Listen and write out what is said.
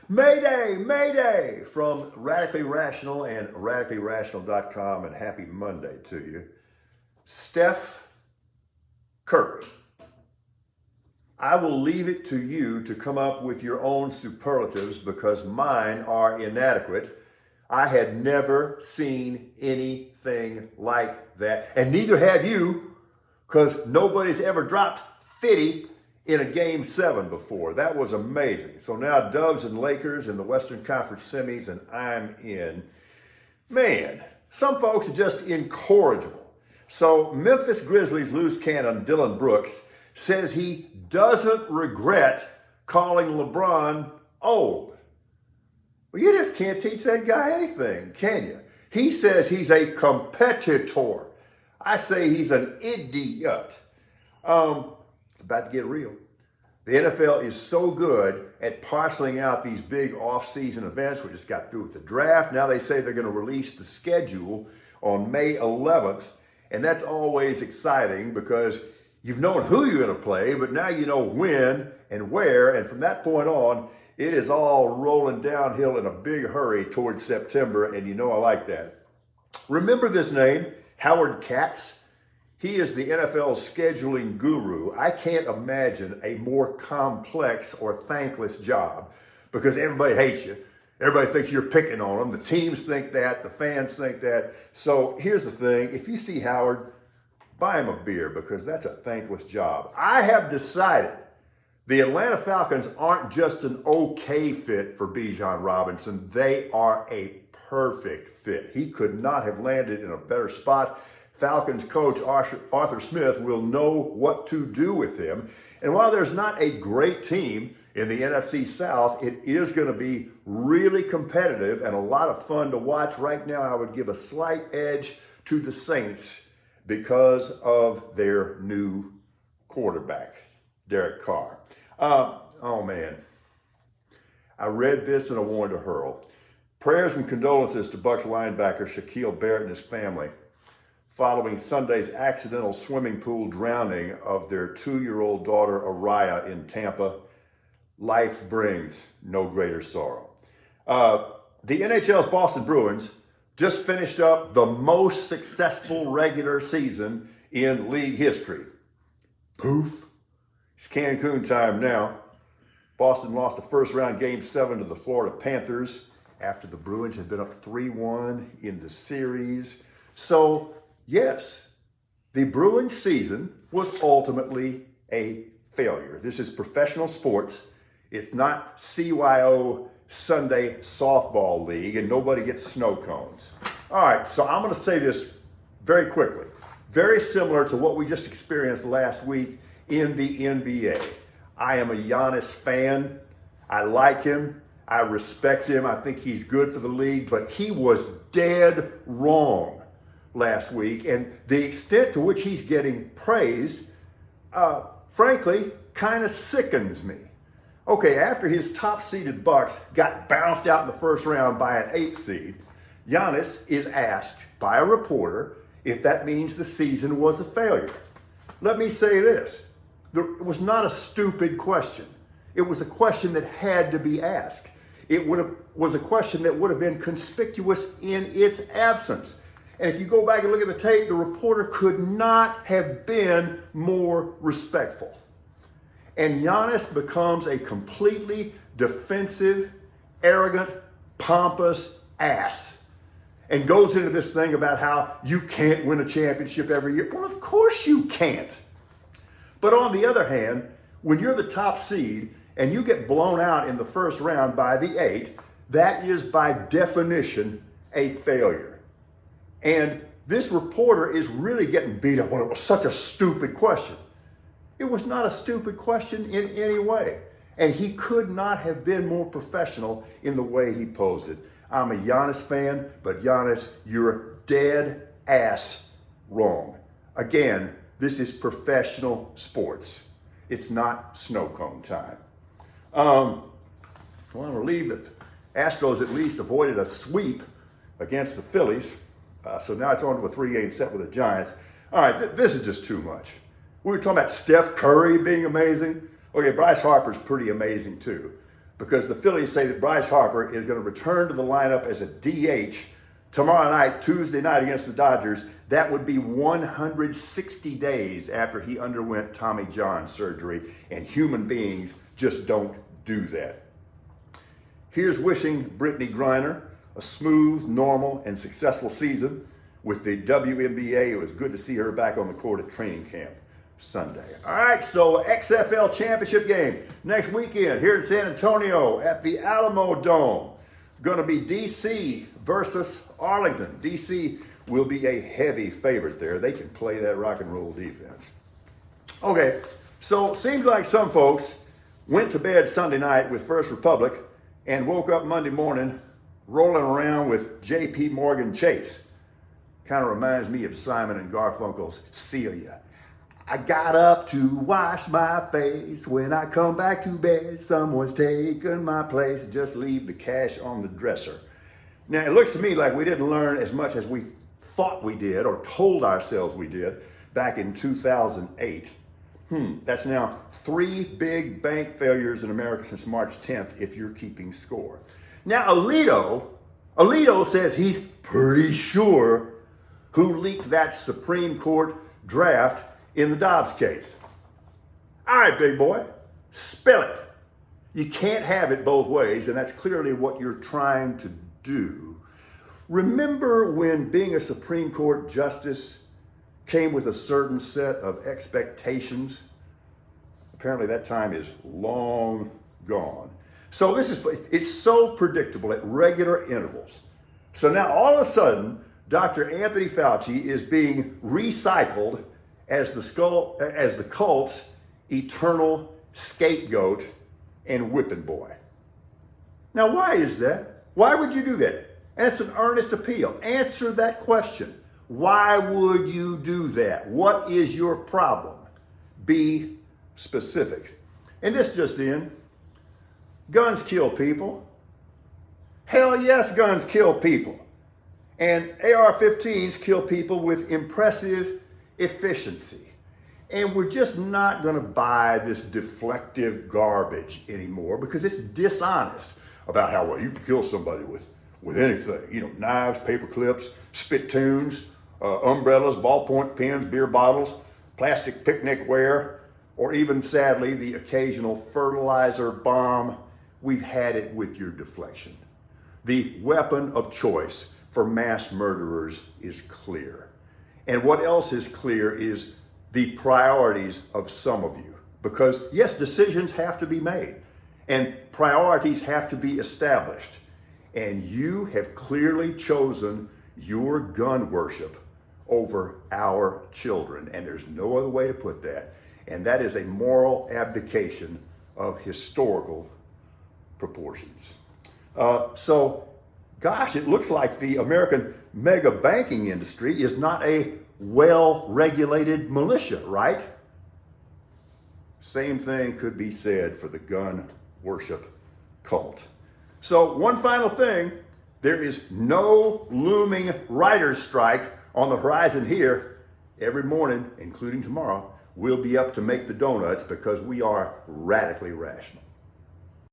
Mayday, Mayday from Radically Rational and radicallyrational.com, and happy Monday to you. Steph Curry. I will leave it to you to come up with your own superlatives because mine are inadequate. I had never seen anything like that, and neither have you, because nobody's ever dropped 50 in a Game 7 before. That was amazing. So now Dubs and Lakers in the Western Conference semis, and I'm in. Man, some folks are just incorrigible. So Memphis Grizzlies loose cannon Dylan Brooks says he doesn't regret calling LeBron old. Well, you just can't teach that guy anything, can you? He says he's a competitor. I say he's an idiot. It's about to get real. The NFL is so good at parceling out these big off-season events. We just got through with the draft. Now they say they're going to release the schedule on May 11th. And that's always exciting because you've known who you're going to play, but now you know when and where. And from that point on, it is all rolling downhill in a big hurry towards September. And you know I like that. Remember this name, Howard Katz? He is the NFL's scheduling guru. I can't imagine a more complex or thankless job because everybody hates you. Everybody thinks you're picking on them. The teams think that. The fans think that. So here's the thing. If you see Howard, buy him a beer because that's a thankless job. I have decided the Atlanta Falcons aren't just an okay fit for Bijan Robinson. They are a perfect fit. He could not have landed in a better spot. Falcons coach Arthur Smith will know what to do with him. And while there's not a great team in the NFC South, it is going to be really competitive and a lot of fun to watch. Right now, I would give a slight edge to the Saints because of their new quarterback, Derek Carr. Oh man, I read this and I wanted to hurl. Prayers and condolences to Bucs linebacker Shaquille Barrett and his family following Sunday's accidental swimming pool drowning of their 2-year-old daughter, Araya, in Tampa. Life brings no greater sorrow. The NHL's Boston Bruins just finished up the most successful regular season in league history. Poof. It's Cancun time now. Boston lost the first round Game 7 to the Florida Panthers after the Bruins had been up 3-1 in the series. So, yes, the Bruins season was ultimately a failure. This is professional sports. It's not CYO Sunday softball league, and nobody gets snow cones. All right, so I'm going to say this very quickly. Very similar to what we just experienced last week in the NBA. I am a Giannis fan. I like him. I respect him. I think he's good for the league, but he was dead wrong last week. And the extent to which he's getting praised, frankly, kind of sickens me. Okay, after his top-seeded Bucks got bounced out in the first round by an 8th seed, Giannis is asked by a reporter if that means the season was a failure. Let me say this. It was not a stupid question. It was a question that had to be asked. It was a question that would have been conspicuous in its absence. And if you go back and look at the tape, the reporter could not have been more respectful. And Giannis becomes a completely defensive, arrogant, pompous ass and goes into this thing about how you can't win a championship every year. Well, of course you can't. But on the other hand, when you're the top seed and you get blown out in the first round by the 8, that is by definition a failure. And this reporter is really getting beat up when it was such a stupid question. It was not a stupid question in any way. And he could not have been more professional in the way he posed it. I'm a Giannis fan, but Giannis, you're dead ass wrong. Again, this is professional sports. It's not snow cone time. Well, I'm relieved that Astros at least avoided a sweep against the Phillies. So now it's on to a 3-game set with the Giants. All right, this is just too much. We were talking about Steph Curry being amazing. Okay, Bryce Harper's pretty amazing too. because the Phillies say that Bryce Harper is going to return to the lineup as a DH tomorrow night, Tuesday night against the Dodgers. That would be 160 days after he underwent Tommy John surgery, and human beings just don't do that. Here's wishing Brittany Griner a smooth, normal, and successful season with the WNBA. It was good to see her back on the court at training camp Sunday. All right, so XFL championship game next weekend here in San Antonio at the Alamo Dome. Going to be DC versus Arlington. DC will be a heavy favorite there. They can play that rock and roll defense. Okay, so seems like some folks went to bed Sunday night with First Republic and woke up Monday morning rolling around with J.P. Morgan Chase. Kind of reminds me of Simon and Garfunkel's Celia. I got up to wash my face. When I come back to bed, someone's taken my place. Just leave the cash on the dresser. Now, it looks to me like we didn't learn as much as we thought we did or told ourselves we did back in 2008. That's now 3 big bank failures in America since March 10th, if you're keeping score. Now, Alito says he's pretty sure who leaked that Supreme Court draft in the Dobbs case. All right, big boy, spill it. You can't have it both ways, and that's clearly what you're trying to do. Remember when being a Supreme Court justice came with a certain set of expectations? Apparently that time is long gone. So it's so predictable at regular intervals. So now all of a sudden, Dr. Anthony Fauci is being recycled as the cult's eternal scapegoat and whipping boy. Now, why is that? Why would you do that? And it's an earnest appeal. Answer that question. Why would you do that? What is your problem? Be specific. And this just in, guns kill people. Hell yes, guns kill people. And AR-15s kill people with impressive efficiency. And we're just not going to buy this deflective garbage anymore because it's dishonest about how well you can kill somebody with anything. You know, knives, paper clips, spittoons, umbrellas, ballpoint pens, beer bottles, plastic picnic ware, or even sadly the occasional fertilizer bomb. We've had it with your deflection. The weapon of choice for mass murderers is clear. And what else is clear is the priorities of some of you. Because yes, decisions have to be made and priorities have to be established. And you have clearly chosen your gun worship over our children. And there's no other way to put that. And that is a moral abdication of historical proportions. Gosh, it looks like the American mega banking industry is not a well-regulated militia, right? Same thing could be said for the gun worship cult. So one final thing, there is no looming writer's strike on the horizon here. Every morning, including tomorrow, we'll be up to make the donuts because we are radically rational.